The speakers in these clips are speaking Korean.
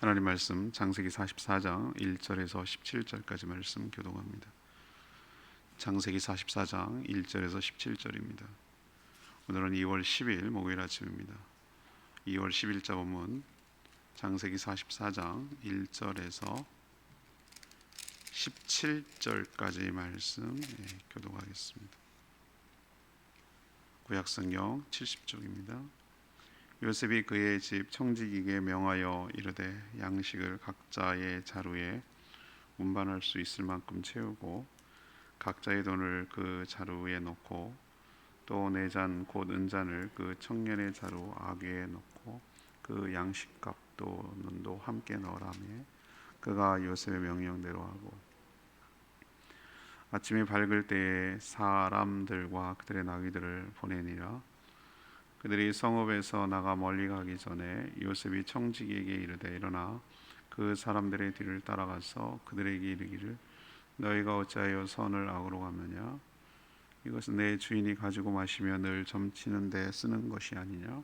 하나님 말씀 창세기 44장 1절에서 17절까지 말씀 교독합니다. 창세기 44장 1절에서 17절입니다. 오늘은 2월 10일 목요일 아침입니다. 2월 10일자 본문 창세기 44장 1절에서 17절까지 말씀 교독하겠습니다. 구약성경 70쪽입니다. 요셉이 그의 집 청지기에게 명하여 이르되 양식을 각자의 자루에 운반할 수 있을 만큼 채우고 각자의 돈을 그 자루에 넣고 또 내 잔 곧 은잔을 그 청년의 자루 아귀에 넣고 그 양식값도 눈도 함께 넣으라며 그가 요셉의 명령대로 하고 아침이 밝을 때에 사람들과 그들의 나귀들을 보내니라. 그들이 성읍에서 나가 멀리 가기 전에 요셉이 청지기에게 이르되 일어나 그 사람들의 뒤를 따라가서 그들에게 이르기를 너희가 어찌하여 선을 악으로 갚느냐? 이것은 내 주인이 가지고 마시며 늘 점치는 데 쓰는 것이 아니냐?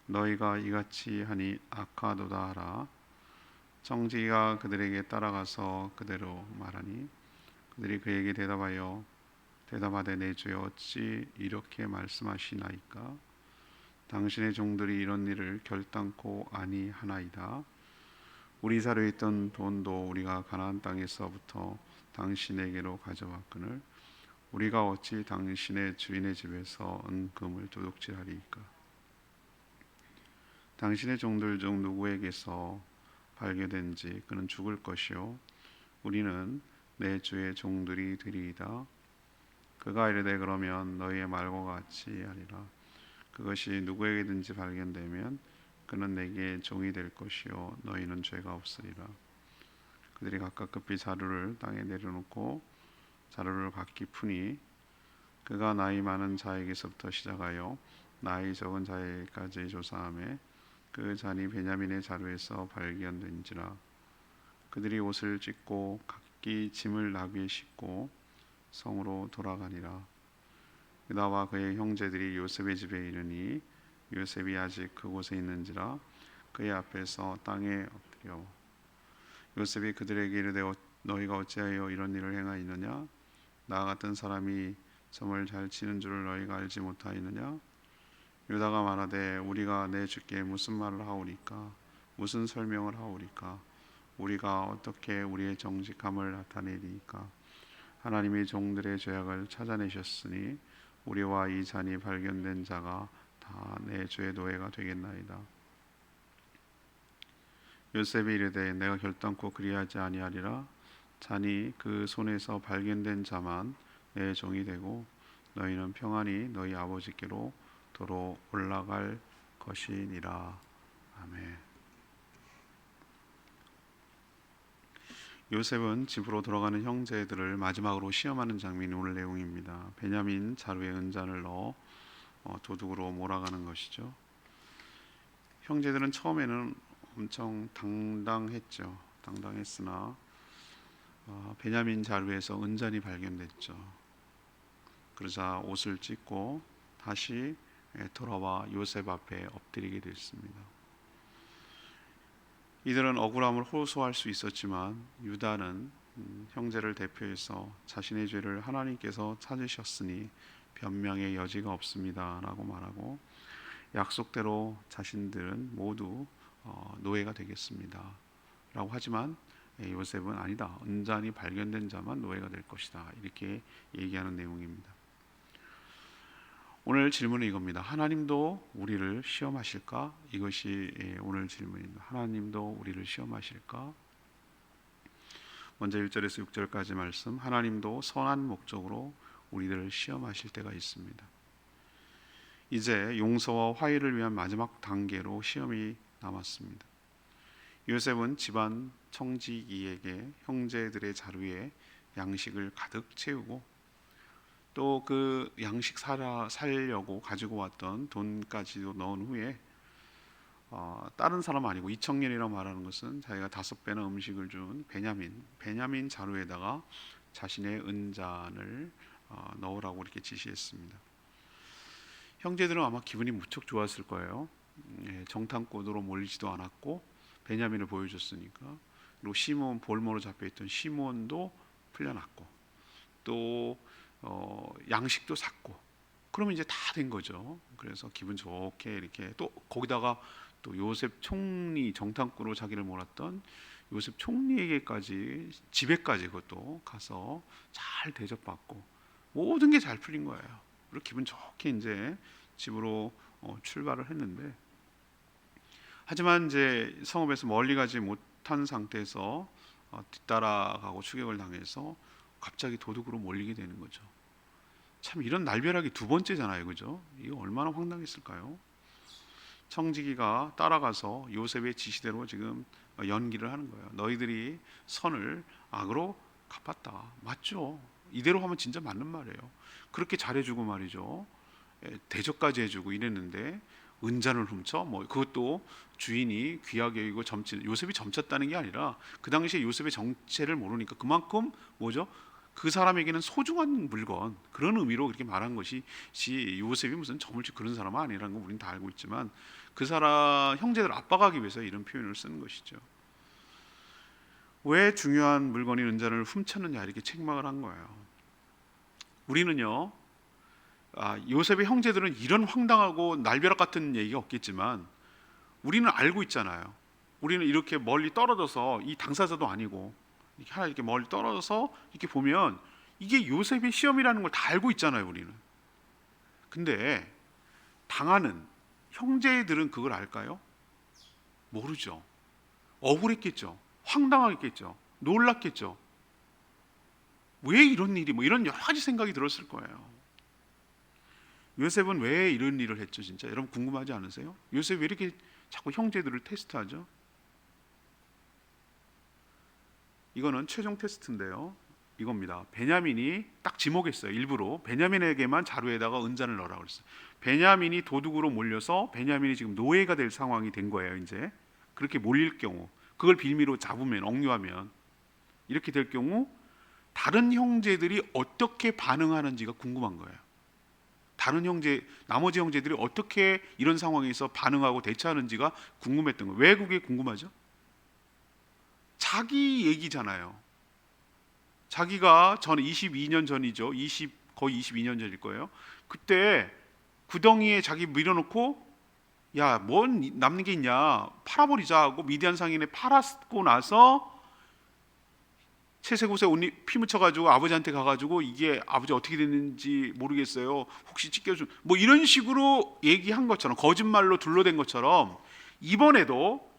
너희가 이같이 하니 악하도다 하라. 청지기가 그들에게 따라가서 그대로 말하니 그들이 그에게 대답하되 내 주여 어찌 이렇게 말씀하시나이까? 당신의 종들이 이런 일을 결단코 아니하나이다. 우리 자루에 있던 돈도 우리가 가나안 땅에서부터 당신에게로 가져왔거늘 우리가 어찌 당신의 주인의 집에서 은금을 도둑질하리이까? 당신의 종들 중 누구에게서 발견된지 그는 죽을 것이요 우리는 내 주의 종들이 되리이다. 그가 이르되 그러면 너희의 말과 같이 하리라. 그것이 누구에게든지 발견되면 그는 내게 종이 될 것이요 너희는 죄가 없으리라. 그들이 각각 급히 자루를 땅에 내려놓고 자루를 각기 푸니 그가 나이 많은 자에게서부터 시작하여 나이 적은 자에게까지 조사하매 그 잔이 베냐민의 자루에서 발견된지라. 그들이 옷을 찢고 각기 짐을 나귀에 싣고 성으로 돌아가니라. 유다와 그의 형제들이 요셉의 집에 이르니 요셉이 아직 그곳에 있는지라 그의 앞에서 땅에 엎드려 요셉이 그들에게 이르되 너희가 어찌하여 이런 일을 행하였느냐? 나 같은 사람이 점을 잘 치는 줄을 너희가 알지 못하였느냐? 유다가 말하되 우리가 내 주께 무슨 말을 하오리까? 무슨 설명을 하오리까? 우리가 어떻게 우리의 정직함을 나타내리까? 하나님이 종들의 죄악을 찾아내셨으니 우리와 이 잔이 발견된 자가 다 내 주의 노예가 되겠나이다. 요셉이 이르되 내가 결단코 그리하지 아니하리라. 잔이 그 손에서 발견된 자만 내 종이 되고 너희는 평안히 너희 아버지께로 도로 올라갈 것이니라. 아멘. 요셉은 집으로 돌아가는 형제들을 마지막으로 시험하는 장면이 오늘 내용입니다. 베냐민 자루에 은잔을 넣어 도둑으로 몰아가는 것이죠. 형제들은 처음에는 엄청 당당했으나 베냐민 자루에서 은잔이 발견됐죠. 그러자 옷을 찢고 다시 돌아와 요셉 앞에 엎드리게 됐습니다. 이들은 억울함을 호소할 수 있었지만 유다는 형제를 대표해서 자신의 죄를 하나님께서 찾으셨으니 변명의 여지가 없습니다 라고 말하고 약속대로 자신들은 모두 노예가 되겠습니다 라고 하지만 요셉은 아니다. 은잔이 발견된 자만 노예가 될 것이다. 이렇게 얘기하는 내용입니다. 오늘 질문은 이겁니다. 하나님도 우리를 시험하실까? 이것이 오늘 질문입니다. 하나님도 우리를 시험하실까? 먼저 1절에서 6절까지 말씀. 하나님도 선한 목적으로 우리들을 시험하실 때가 있습니다. 이제 용서와 화해를 위한 마지막 단계로 시험이 남았습니다. 요셉은 집안 청지기에게 형제들의 자루에 양식을 가득 채우고 또 그 양식 살려고 가지고 왔던 돈까지도 넣은 후에 다른 사람 아니고 이청년이라고 말하는 것은 자기가 5배나 음식을 준 베냐민 자루에다가 자신의 은잔을 넣으라고 이렇게 지시했습니다. 형제들은 아마 기분이 무척 좋았을 거예요. 정탐꾼으로 몰리지도 않았고 베냐민을 보여줬으니까. 그리고 시몬, 볼모로 잡혀있던 시몬도 풀려났고, 또 양식도 샀고, 그러면 이제 다 된 거죠. 그래서 기분 좋게 이렇게, 또 거기다가 또 요셉 총리, 정탐꾼으로 자기를 몰았던 요셉 총리에게까지, 집에까지 그것도 가서 잘 대접받고 모든 게 잘 풀린 거예요. 그리고 기분 좋게 이제 집으로 출발을 했는데, 하지만 이제 성읍에서 멀리 가지 못한 상태에서 뒤따라가고 추격을 당해서 갑자기 도둑으로 몰리게 되는 거죠. 참, 이런 날벼락이 두 번째잖아요, 그죠? 이거 얼마나 황당했을까요? 청지기가 따라가서 요셉의 지시대로 지금 연기를 하는 거예요. 너희들이 선을 악으로 갚았다. 맞죠? 이대로 하면 진짜 맞는 말이에요. 그렇게 잘해주고 말이죠, 대접까지 해주고 이랬는데 은잔을 훔쳐, 뭐 그것도 주인이 귀하게 여기고 요셉이 점쳤다는 게 아니라 그 당시에 요셉의 정체를 모르니까 그만큼 뭐죠? 그 사람에게는 소중한 물건, 그런 의미로 그렇게 말한 것이, 요셉이 무슨 점을치 그런 사람은 아니라는 거 우리는 다 알고 있지만, 그 사람 형제들 압박하기 위해서 이런 표현을 쓰는 것이죠. 왜 중요한 물건인 은잔을 훔쳤느냐, 이렇게 책망을 한 거예요. 우리는요, 요셉의 형제들은 이런 황당하고 날벼락 같은 얘기가 없겠지만 우리는 알고 있잖아요. 우리는 이렇게 멀리 떨어져서, 이 당사자도 아니고 이렇게 하나 이렇게 멀리 떨어져서 이렇게 보면 이게 요셉의 시험이라는 걸 다 알고 있잖아요, 우리는. 근데 당하는 형제들은 그걸 알까요? 모르죠. 억울했겠죠. 황당하겠죠. 놀랐겠죠. 왜 이런 일이, 뭐 이런 여러 가지 생각이 들었을 거예요. 요셉은 왜 이런 일을 했죠? 진짜 여러분 궁금하지 않으세요? 요셉이 왜 이렇게 자꾸 형제들을 테스트하죠? 이거는 최종 테스트인데요, 이겁니다. 베냐민이 딱 지목했어요. 일부러 베냐민에게만 자루에다가 은잔을 넣으라고 그랬어요. 베냐민이 도둑으로 몰려서 베냐민이 지금 노예가 될 상황이 된 거예요. 이제 그렇게 몰릴 경우, 그걸 빌미로 잡으면, 억류하면 이렇게 될 경우 다른 형제들이 어떻게 반응하는지가 궁금한 거예요. 나머지 형제들이 어떻게 이런 상황에서 반응하고 대처하는지가 궁금했던 거예요. 왜 그게 궁금하죠? 자기 얘기잖아요. 자기가 전 22년 전이죠. 거의 22년 전일 거예요. 그때 구덩이에 자기 밀어놓고, 야, 뭔 남는 게 있냐, 팔아버리자 하고 미디안 상인에 팔았고 나서 채색옷에 옷 피 묻혀가지고 아버지한테 가가지고, 이게 아버지 어떻게 됐는지 모르겠어요, 혹시 찢겨준, 뭐 이런 식으로 얘기한 것처럼, 거짓말로 둘러댄 것처럼 이번에도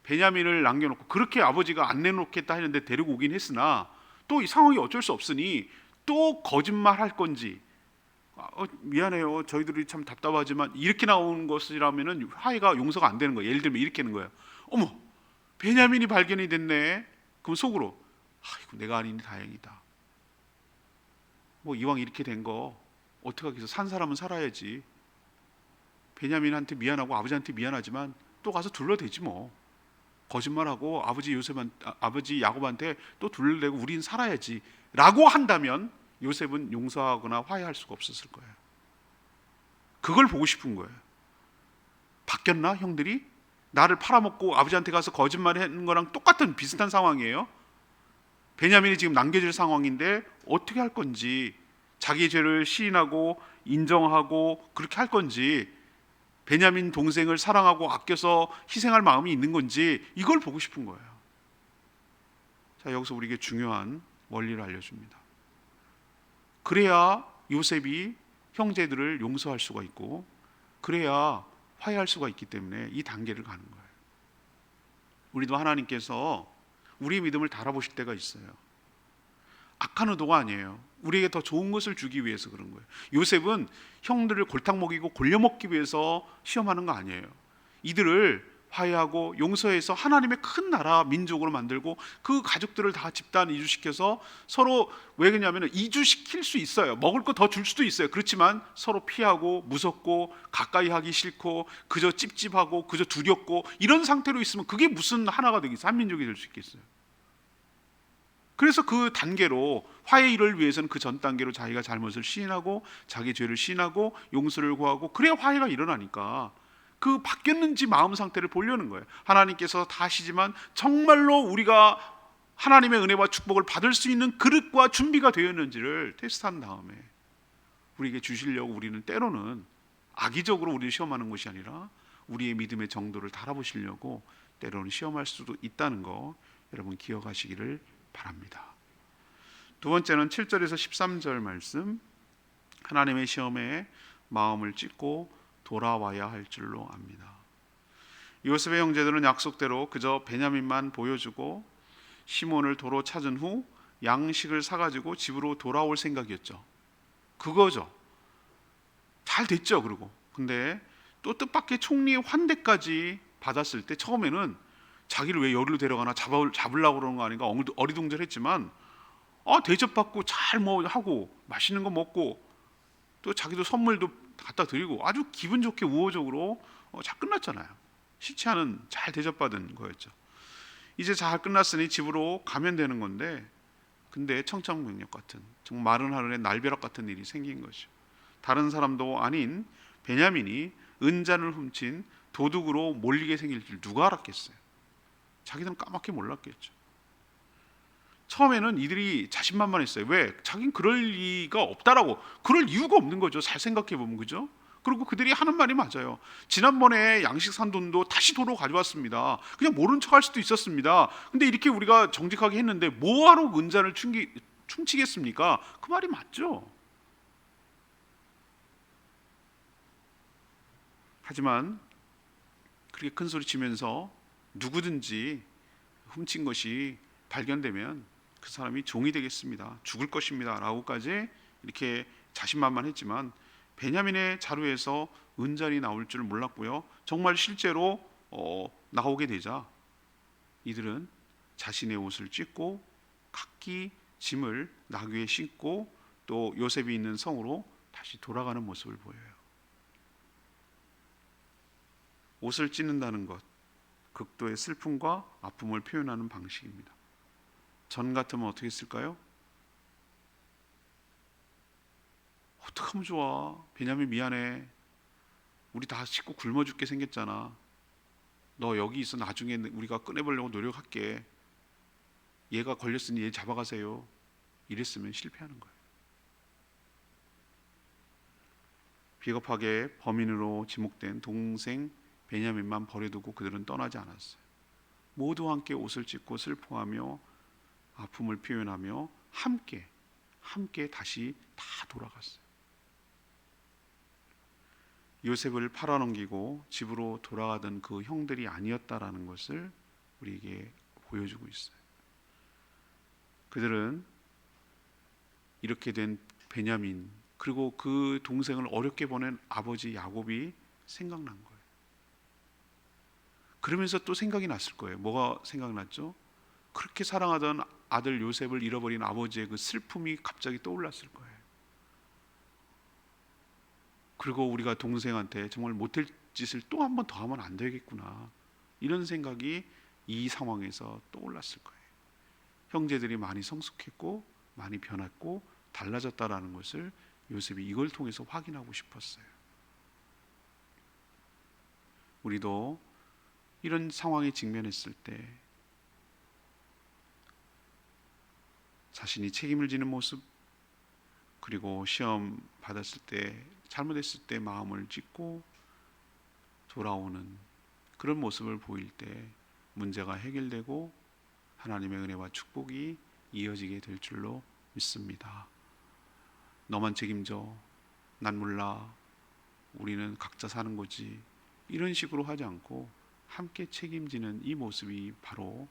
베냐민을 남겨놓고, 그렇게 아버지가 안 내놓겠다 했는데 데리고 오긴 했으나 또 이 상황이 어쩔 수 없으니 또 거짓말 할 건지, 미안해요, 저희들이 참 답답하지만, 이렇게 나오는 것이라면은 화해가 용서가 안 되는 거예요. 예를 들면 이렇게 하는 거예요. 어머, 베냐민이 발견이 됐네. 그럼 속으로, 아이고, 내가 아니니 다행이다. 뭐 이왕 이렇게 된 거 어떻게 하겠어, 산 사람은 살아야지. 베냐민한테 미안하고 아버지한테 미안하지만 또 가서 둘러대지 뭐. 거짓말하고 아버지 야곱한테 또 둘러대고 우린 살아야지 라고 한다면 요셉은 용서하거나 화해할 수가 없었을 거예요. 그걸 보고 싶은 거예요. 바뀌었나, 형들이? 나를 팔아먹고 아버지한테 가서 거짓말하는 거랑 똑같은 비슷한 상황이에요. 베냐민이 지금 남겨질 상황인데 어떻게 할 건지, 자기 죄를 시인하고 인정하고 그렇게 할 건지, 베냐민 동생을 사랑하고 아껴서 희생할 마음이 있는 건지, 이걸 보고 싶은 거예요. 자, 여기서 우리에게 중요한 원리를 알려줍니다. 그래야 요셉이 형제들을 용서할 수가 있고, 그래야 화해할 수가 있기 때문에 이 단계를 가는 거예요. 우리도 하나님께서 우리의 믿음을 달아보실 때가 있어요. 악한 의도가 아니에요. 우리에게 더 좋은 것을 주기 위해서 그런 거예요. 요셉은 형들을 골탕 먹이고 골려먹기 위해서 시험하는 거 아니에요. 이들을 화해하고 용서해서 하나님의 큰 나라 민족으로 만들고 그 가족들을 다 집단 이주시켜서 서로, 왜 그러냐면 이주시킬 수 있어요. 먹을 거 더 줄 수도 있어요. 그렇지만 서로 피하고 무섭고 가까이 하기 싫고 그저 찝찝하고 그저 두렵고 이런 상태로 있으면 그게 무슨 하나가 되겠어요? 한민족이 될 수 있겠어요? 그래서 그 단계로, 화해를 위해서는 그 전 단계로 자기가 잘못을 시인하고 자기 죄를 시인하고 용서를 구하고, 그래야 화해가 일어나니까. 그 바뀌었는지 마음 상태를 보려는 거예요. 하나님께서 다 하시지만 정말로 우리가 하나님의 은혜와 축복을 받을 수 있는 그릇과 준비가 되었는지를 테스트한 다음에 우리에게 주시려고 우리는 때로는 악의적으로 우리를 시험하는 것이 아니라 우리의 믿음의 정도를 달아보시려고 때로는 시험할 수도 있다는 거 여러분 기억하시기를 바랍니다. 두 번째는 7절에서 13절 말씀, 하나님의 시험에 마음을 찢고 돌아와야 할 줄로 압니다. 요셉의 형제들은 약속대로 그저 베냐민만 보여주고 시몬을 도로 찾은 후 양식을 사가지고 집으로 돌아올 생각이었죠. 그거죠. 잘 됐죠. 그리고 근데 또 뜻밖의 총리의 환대까지 받았을 때 처음에는 자기를 왜 여기로 데려가나 잡으려고 그러는 거 아닌가 어리둥절했지만 대접받고 잘 뭐 하고 맛있는 거 먹고 또 자기도 선물도 갖다 드리고 아주 기분 좋게 우호적으로 잘 끝났잖아요. 싫지 않은 잘 대접받은 거였죠. 이제 잘 끝났으니 집으로 가면 되는 건데 근데 청천벽력 같은 정말 마른 하늘의 날벼락 같은 일이 생긴 거죠. 다른 사람도 아닌 베냐민이 은잔을 훔친 도둑으로 몰리게 생길 줄 누가 알았겠어요. 자기들은 까맣게 몰랐겠죠. 처음에는 이들이 자신만만했어요. 왜? 자기는 그럴 리가 없다라고. 그럴 이유가 없는 거죠. 잘 생각해 보면. 그죠? 그리고 그들이 하는 말이 맞아요. 지난번에 양식 산 돈도 다시 도로 가져왔습니다. 그냥 모른 척 할 수도 있었습니다. 근데 이렇게 우리가 정직하게 했는데 뭐하러 은잔을 훔치겠습니까? 그 말이 맞죠. 하지만 그렇게 큰 소리 치면서 누구든지 훔친 것이 발견되면 그 사람이 종이 되겠습니다. 죽을 것입니다. 라고까지 이렇게 자신만만했지만 베냐민의 자루에서 은잔이 나올 줄 몰랐고요. 정말 실제로 나오게 되자 이들은 자신의 옷을 찢고 각기 짐을 나귀에 싣고 또 요셉이 있는 성으로 다시 돌아가는 모습을 보여요. 옷을 찢는다는 것, 극도의 슬픔과 아픔을 표현하는 방식입니다. 전 같으면 어떻게 했을까요? 어떡하면 좋아. 베냐민 미안해. 우리 다 식구 굶어 죽게 생겼잖아. 너 여기 있어. 나중에 우리가 꺼내보려고 노력할게. 얘가 걸렸으니 얘 잡아가세요. 이랬으면 실패하는 거예요. 비겁하게 범인으로 지목된 동생 베냐민만 버려두고 그들은 떠나지 않았어요. 모두 함께 옷을 찢고 슬퍼하며 아픔을 표현하며 함께 다시 다 돌아갔어요. 요셉을 팔아넘기고 집으로 돌아가던 그 형들이 아니었다라는 것을 우리에게 보여주고 있어요. 그들은 이렇게 된 베냐민 그리고 그 동생을 어렵게 보낸 아버지 야곱이 생각난 거예요. 그러면서 또 생각이 났을 거예요. 뭐가 생각났죠? 그렇게 사랑하던 아들 요셉을 잃어버린 아버지의 그 슬픔이 갑자기 떠올랐을 거예요. 그리고 우리가 동생한테 정말 못할 짓을 또 한 번 더 하면 안 되겠구나, 이런 생각이 이 상황에서 떠올랐을 거예요. 형제들이 많이 성숙했고 많이 변했고 달라졌다라는 것을 요셉이 이걸 통해서 확인하고 싶었어요. 우리도 이런 상황에 직면했을 때 자신이 책임을 지는 모습, 그리고 시험 받았을 때 잘못했을 때 마음을 찢고 돌아오는 그런 모습을 보일 때 문제가 해결되고 하나님의 은혜와 축복이 이어지게 될 줄로 믿습니다. 너만 책임져, 난 몰라, 우리는 각자 사는 거지, 이런 식으로 하지 않고 함께 책임지는 이 모습이 바로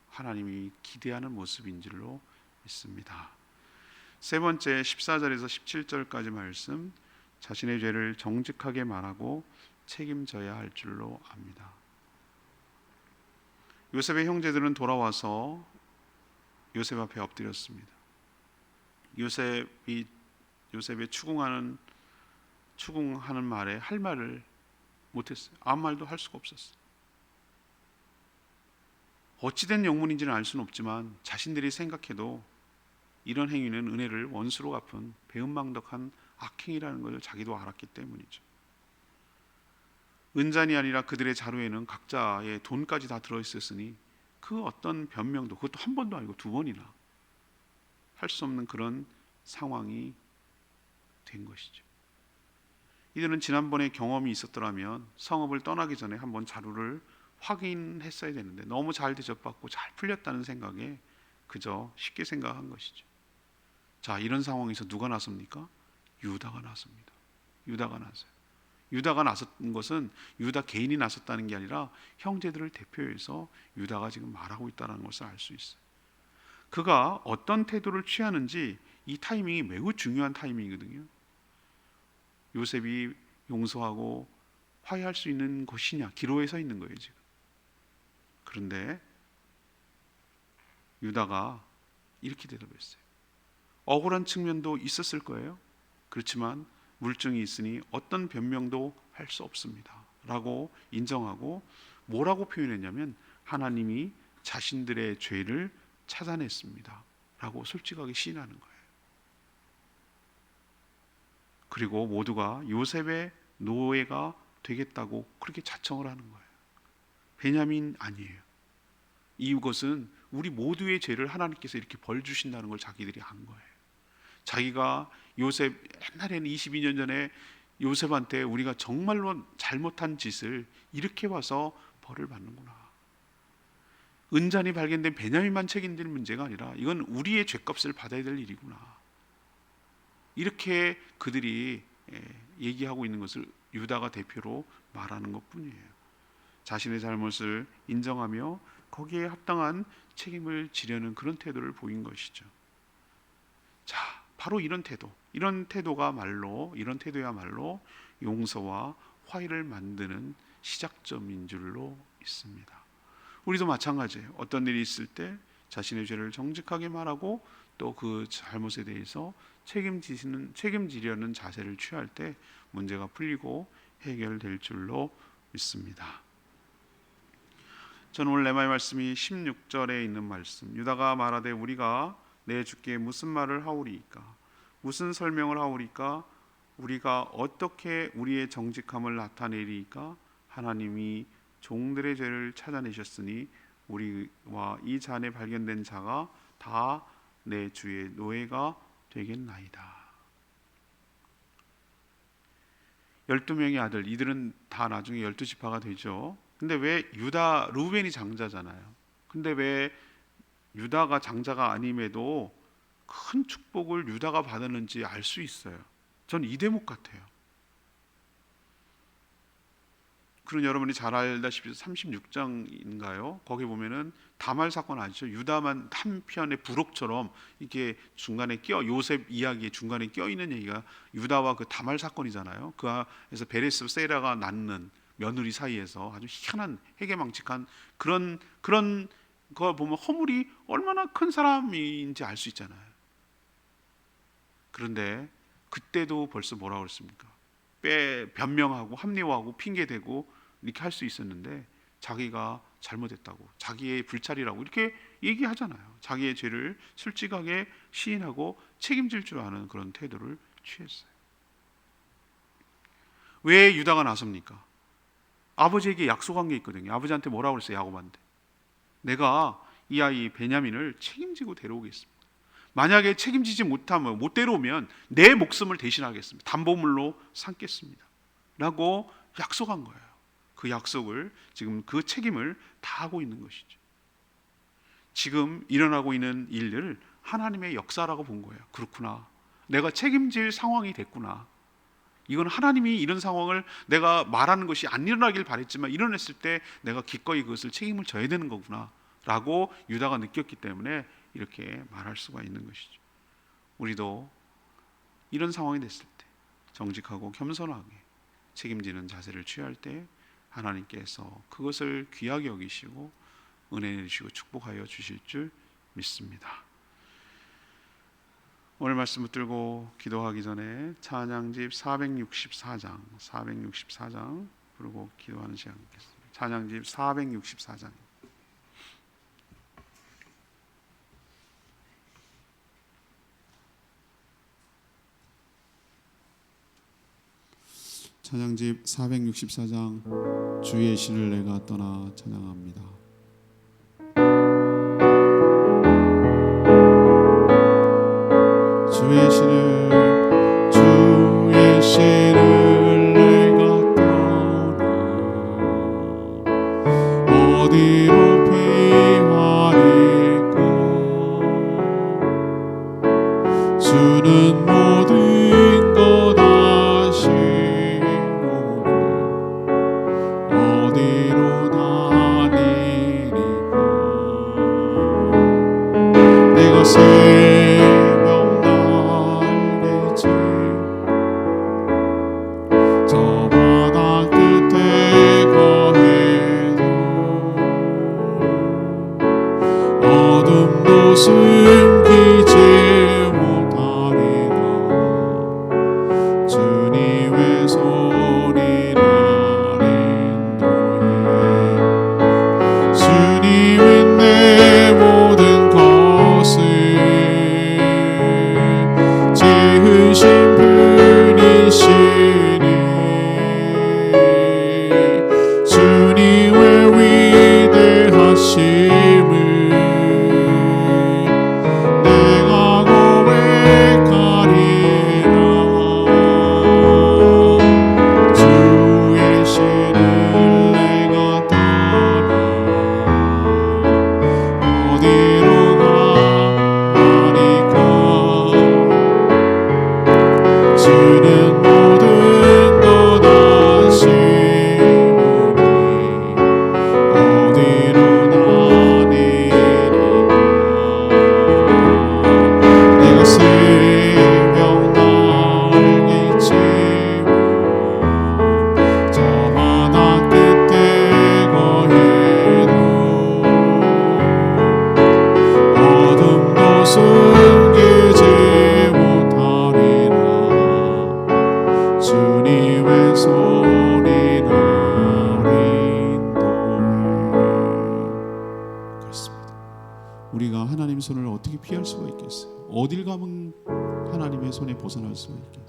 하나님이 기대하는 모습인 줄로 믿습니다. 세 번째 14절에서 17절까지 말씀, 자신의 죄를 정직하게 말하고 책임져야 할 줄로 압니다. 요셉의 형제들은 돌아와서 요셉 앞에 엎드렸습니다. 요셉의 추궁하는 말에 할 말을 못했어요. 아무 말도 할 수가 없었어요. 어찌된 영문인지는 알 수는 없지만 자신들이 생각해도 이런 행위는 은혜를 원수로 갚은 배은망덕한 악행이라는 것을 자기도 알았기 때문이죠. 은잔이 아니라 그들의 자루에는 각자의 돈까지 다 들어있었으니 그 어떤 변명도, 그것도 한 번도 아니고 두 번이나 할 수 없는 그런 상황이 된 것이죠. 이들은 지난번에 경험이 있었더라면 성읍을 떠나기 전에 한번 자루를 확인했어야 되는데 너무 잘 대접받고 잘 풀렸다는 생각에 그저 쉽게 생각한 것이죠. 자, 이런 상황에서 누가 나섭니까? 유다가 나섭니다. 유다가 나서요. 유다가 나섰던 것은 유다 개인이 나섰다는 게 아니라 형제들을 대표해서 유다가 지금 말하고 있다는 것을 알 수 있어요. 그가 어떤 태도를 취하는지 이 타이밍이 매우 중요한 타이밍이거든요. 요셉이 용서하고 화해할 수 있는 것이냐, 기로에 서 있는 거예요 지금. 그런데 유다가 이렇게 대답했어요. 억울한 측면도 있었을 거예요. 그렇지만 물증이 있으니 어떤 변명도 할 수 없습니다 라고 인정하고, 뭐라고 표현했냐면 하나님이 자신들의 죄를 찾아냈습니다 라고 솔직하게 시인하는 거예요. 그리고 모두가 요셉의 노예가 되겠다고 그렇게 자청을 하는 거예요. 베냐민 아니에요. 이것은 우리 모두의 죄를 하나님께서 이렇게 벌 주신다는 걸 자기들이 한 거예요. 자기가 요셉, 옛날에는 22년 전에 요셉한테 우리가 정말로 잘못한 짓을 이렇게 와서 벌을 받는구나. 은잔이 발견된 베냐민만 책임질 문제가 아니라 이건 우리의 죄값을 받아야 될 일이구나. 이렇게 그들이 얘기하고 있는 것을 유다가 대표로 말하는 것뿐이에요. 자신의 잘못을 인정하며 거기에 합당한 책임을 지려는 그런 태도를 보인 것이죠. 자, 바로 이런 태도야말로 용서와 화해를 만드는 시작점인 줄로 있습니다. 우리도 마찬가지예요. 어떤 일이 있을 때 자신의 죄를 정직하게 말하고 또 그 잘못에 대해서 책임지려는 자세를 취할 때 문제가 풀리고 해결될 줄로 믿습니다. 저는 오늘 레마의 말씀이 16절에 있는 말씀, 유다가 말하되 우리가 내 주께 무슨 말을 하오리이까, 무슨 설명을 하오리이까, 우리가 어떻게 우리의 정직함을 나타내리이까, 하나님이 종들의 죄를 찾아내셨으니 우리와 이 잔에 발견된 자가 다 내 주의 노예가 되겠나이다. 12명의 아들, 이들은 다 나중에 12지파가 되죠. 근데 왜 루벤이 장자잖아요. 근데 왜 유다가 장자가 아님에도 큰 축복을 유다가 받았는지 알 수 있어요. 저는 이 대목 같아요. 그런 여러분이 잘 알다시피 36장인가요? 거기 보면은 다말 사건 아시죠? 유다만 한편의 부록처럼 이게 중간에 요셉 이야기의 중간에 껴있는 얘기가 유다와 그 다말 사건이잖아요. 그에서 베레스 세라가 낳는 며느리 사이에서 아주 희한한 해괴망측한 그런 거 보면 허물이 얼마나 큰 사람인지 알 수 있잖아요. 그런데 그때도 벌써 뭐라고 그랬습니까? 변명하고 합리화하고 핑계대고 이렇게 할 수 있었는데 자기가 잘못했다고, 자기의 불찰이라고 이렇게 얘기하잖아요. 자기의 죄를 솔직하게 시인하고 책임질 줄 아는 그런 태도를 취했어요. 왜 유다가 나섭니까? 아버지에게 약속한 게 있거든요. 아버지한테 뭐라고 그랬어요? 야곱한테 내가 이 아이 베냐민을 책임지고 데려오겠습니다. 만약에 책임지지 못하면, 못 데려오면 내 목숨을 대신하겠습니다. 담보물로 삼겠습니다 라고 약속한 거예요. 그 약속을, 지금 그 책임을 다하고 있는 것이죠. 지금 일어나고 있는 일을 하나님의 역사라고 본 거예요. 그렇구나, 내가 책임질 상황이 됐구나. 이건 하나님이 이런 상황을, 내가 말하는 것이 안 일어나길 바랬지만 일어났을 때 내가 기꺼이 그것을 책임을 져야 되는 거구나 라고 유다가 느꼈기 때문에 이렇게 말할 수가 있는 것이죠. 우리도 이런 상황이 됐을 때 정직하고 겸손하게 책임지는 자세를 취할 때 하나님께서 그것을 귀하게 여기시고 은혜 내주시고 축복하여 주실 줄 믿습니다. 오늘 말씀 붙들고 기도하기 전에 찬양집 464장 부르고 기도하는 시간 갖겠습니다. 찬양집 464장. 찬양집 464장 주의 신을 내가 떠나 찬양합니다. 주의 신을 내가 떠나 어디로 피하리까. 주는 모든 것 아시노니 어디로 다니리까. 내가 새벽 날개지 저 바다 끝에 거해도 어둠도 숨기지 못하리라. 주님의 손이 나를 인도해. 주님은 내 모든 것을 지으신 분이시니 주님의 위대하심을 내가 고백하리라. 주의 신을 내가 떠나 어디로 가리까. 주는 모든 것 아시오니 어디로 다니리까. 내가 새벽 날개치고 저 바다 끝에 거해도 어둠도 숨기지 못하리라. 주님의 손이 나를 인도해. 그렇습니다. 우리가 하나님 손을 어떻게 피할 수가 있겠어요? 어딜 가면 하나님의 손에 벗어날 수가 있겠어요?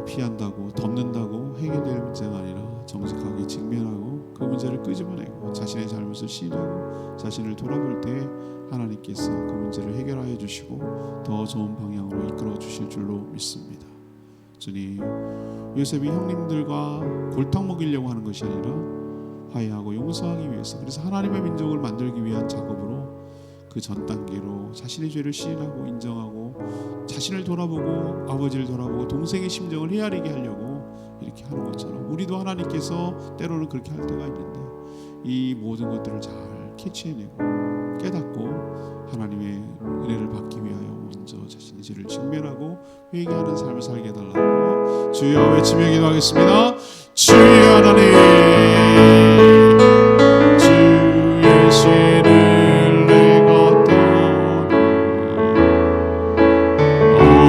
피한다고 덮는다고 해결될 문제가 아니라 정직하게 직면하고 그 문제를 끄집어내고 자신의 잘못을 시인하고 자신을 돌아볼 때 하나님께서 그 문제를 해결하여 주시고 더 좋은 방향으로 이끌어 주실 줄로 믿습니다. 주님, 요셉이 형님들과 골탕 먹이려고 하는 것이 아니라 화해하고 용서하기 위해서, 그래서 하나님의 민족을 만들기 위한 작업으로 그 전 단계로 자신의 죄를 시인하고 인정하고 자신을 돌아보고 아버지를 돌아보고 동생의 심정을 헤아리게 하려고 이렇게 하는 것처럼 우리도 하나님께서 때로는 그렇게 할 때가 있는데 이 모든 것들을 잘 캐치해내고 깨닫고 하나님의 은혜를 받기 위하여 먼저 자신의 죄를 직면하고 회개하는 삶을 살게 해달라고 주여 외치며 기도하겠습니다. 주여 하나님, 주의 신을 내가 떠나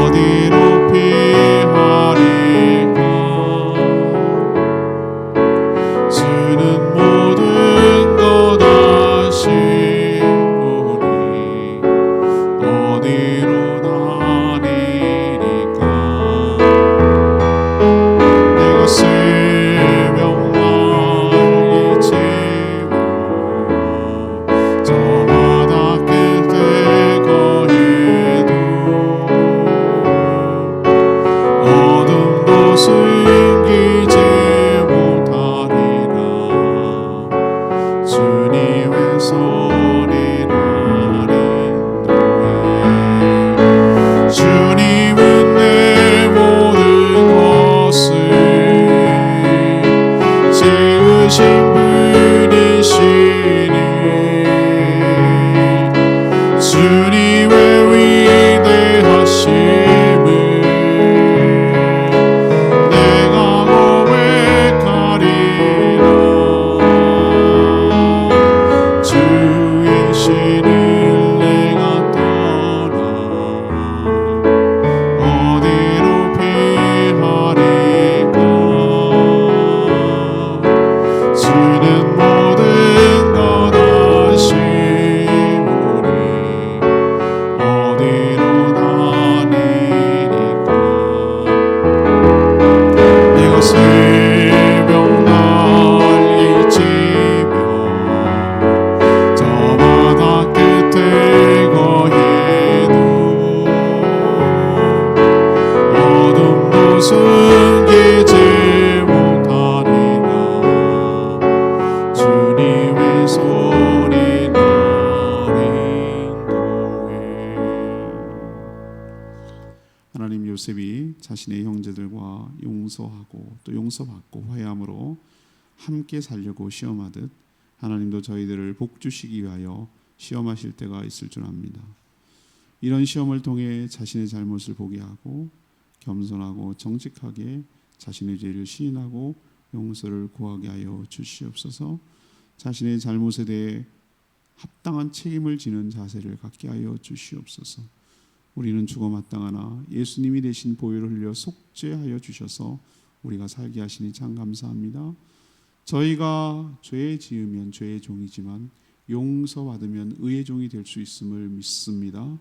어디로 피하리까. 주는 모든 것 아시오니 어디로 다니리까. 내가 새벽 날개치고 저 바다 끝에 거해도 어둠도 숨기지 못하리라. 주님의 손이 나를 인도해. 주님은 내 모든 것을 지으신 분이시니 주님의 위대하심을 내가 고백하리라. 주의 신을 내가 떠나 어디로 피하리까. 주님 자신의 형제들과 용서하고 또 용서받고 화해함으로 함께 살려고 시험하듯 하나님도 저희들을 복 주시기 위하여 시험하실 때가 있을 줄 압니다. 이런 시험을 통해 자신의 잘못을 보게 하고 겸손하고 정직하게 자신의 죄를 시인하고 용서를 구하게 하여 주시옵소서. 자신의 잘못에 대해 합당한 책임을 지는 자세를 갖게 하여 주시옵소서. 우리는 죽어 마땅하나 예수님이 대신 보혈을 흘려 속죄하여 주셔서 우리가 살게 하시니 참 감사합니다. 저희가 죄 지으면 죄의 종이지만 용서받으면 의의 종이 될 수 있음을 믿습니다.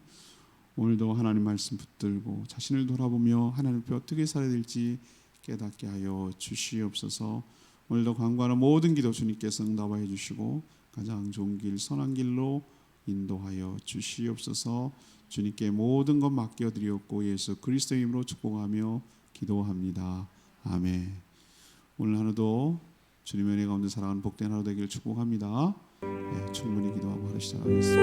오늘도 하나님 말씀 붙들고 자신을 돌아보며 하나님 앞에 어떻게 살아야 될지 깨닫게 하여 주시옵소서. 오늘도 간구하는 모든 기도 주님께서 응답하여 주시고 가장 좋은 길 선한 길로 인도하여 주시옵소서. 주님께 모든 것 맡겨드리옵고 예수 그리스도의 이름으로 축복하며 기도합니다. 아멘. 오늘 하루도 주님의 은혜 가운데 살아가는 복된 하루 되기를 축복합니다. 네, 충분히 기도하고 하루 시작하겠습니다.